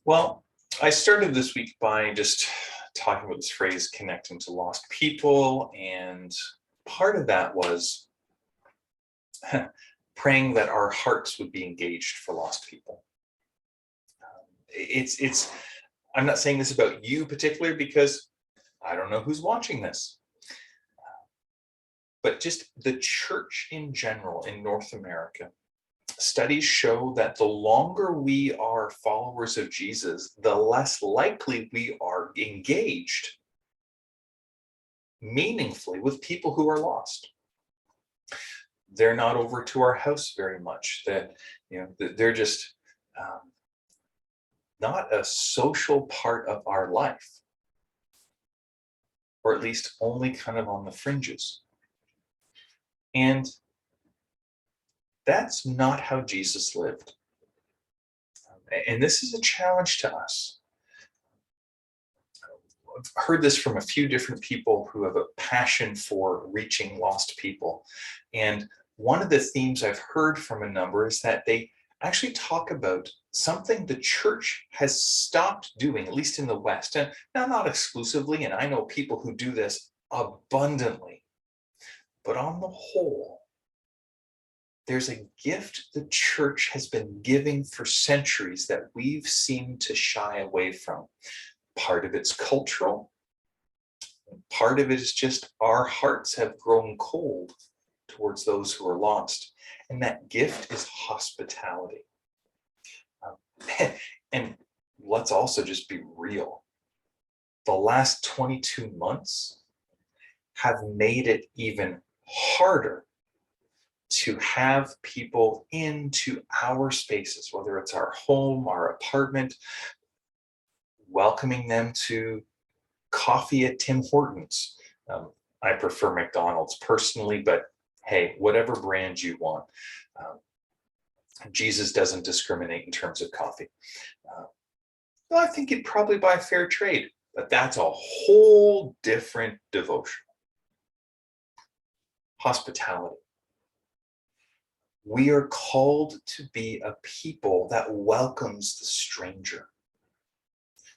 Well, I started this week by just talking about this phrase connecting to lost people. And part of that was praying that our hearts would be engaged for lost people. It's, I'm not saying this about you particularly because I don't know who's watching this, but just the church in general in North America. Studies show that the longer we are followers of Jesus, the less likely we are engaged meaningfully with people who are lost. They're not over to our house very much. That they're just not a social part of our life, or at least only kind of on the fringes. And that's not how Jesus lived. And this is a challenge to us. I've heard this from a few different people who have a passion for reaching lost people. And one of the themes I've heard from a number is that they actually talk about something the church has stopped doing, at least in the West. And now, not exclusively, and I know people who do this abundantly, but on the whole, there's a gift the church has been giving for centuries that we've seemed to shy away from. Part of it's cultural. Part of it is just our hearts have grown cold towards those who are lost. And that gift is hospitality. And let's also just be real. The last 22 months have made it even harder to have people into our spaces, whether it's our home, our apartment, welcoming them to coffee at Tim Hortons. I prefer McDonald's personally, but hey, whatever brand you want. Jesus doesn't discriminate in terms of coffee. Well, I think you'd probably buy fair trade, but that's a whole different devotion. Hospitality. We are called to be a people that welcomes the stranger.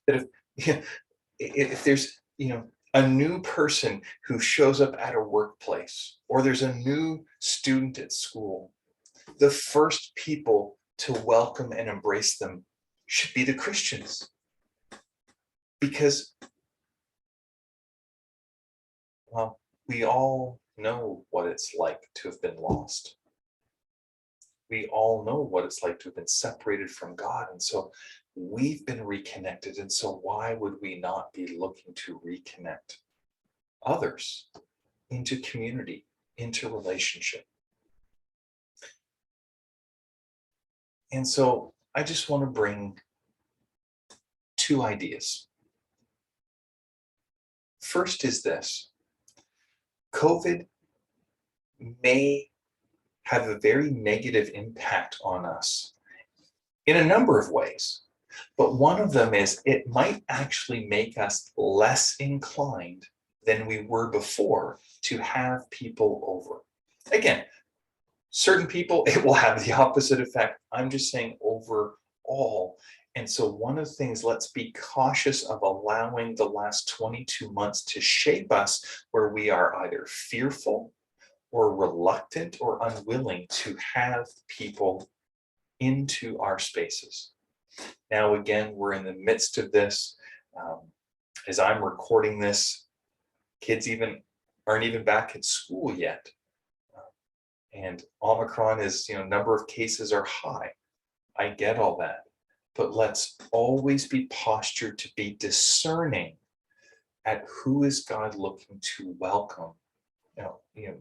That if there's a new person who shows up at a workplace, or there's a new student at school, the first people to welcome and embrace them should be the Christians. Because, well, we all know what it's like to have been lost. We all know what it's like to have been separated from God. And so we've been reconnected. And so why would we not be looking to reconnect others into community, into relationship? And so I just want to bring two ideas. First is this: COVID may have a very negative impact on us in a number of ways. But one of them is it might actually make us less inclined than we were before to have people over. Again, certain people, it will have the opposite effect. I'm just saying overall. And so one of the things, let's be cautious of allowing the last 22 months to shape us where we are either fearful or reluctant or unwilling to have people into our spaces. Now, again, we're in the midst of this. As I'm recording this, kids aren't even back at school yet. And Omicron is, number of cases are high. I get all that. But let's always be postured to be discerning at who is God looking to welcome,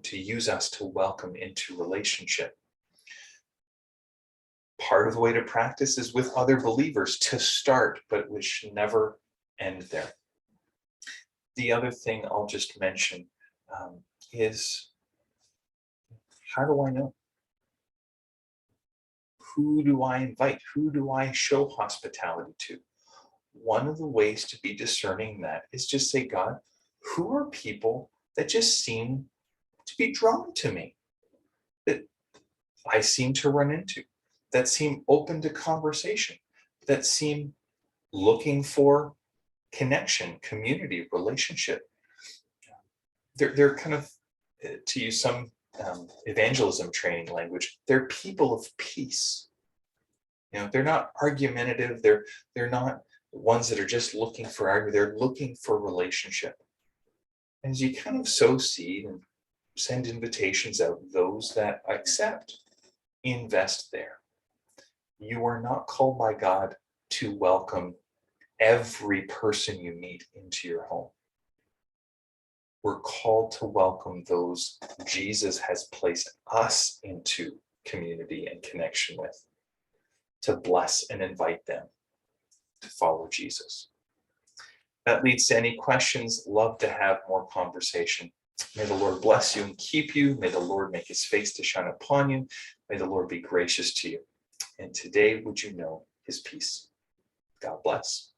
to use us to welcome into relationship. Part of the way to practice is with other believers to start, but we should never end there. The other thing I'll just mention is, how do I know? Who do I invite? Who do I show hospitality to? One of the ways to be discerning that is just say, God, who are people that just seem to be drawn to me, that I seem to run into, that seem open to conversation, that seem looking for connection, community, relationship. They're kind of, to use some evangelism training language, they're people of peace. They're not argumentative. They're not ones that are just looking for argument. They're looking for relationship. As you kind of sow seed and send invitations out, those that accept, invest there. You are not called by God to welcome every person you meet into your home. We're called to welcome those Jesus has placed us into community and connection with, to bless and invite them to follow Jesus. That leads to any questions. Love to have more conversation. May the Lord bless you and keep you. May the Lord make his face to shine upon you. May the Lord be gracious to you. And today, would you know his peace? God bless.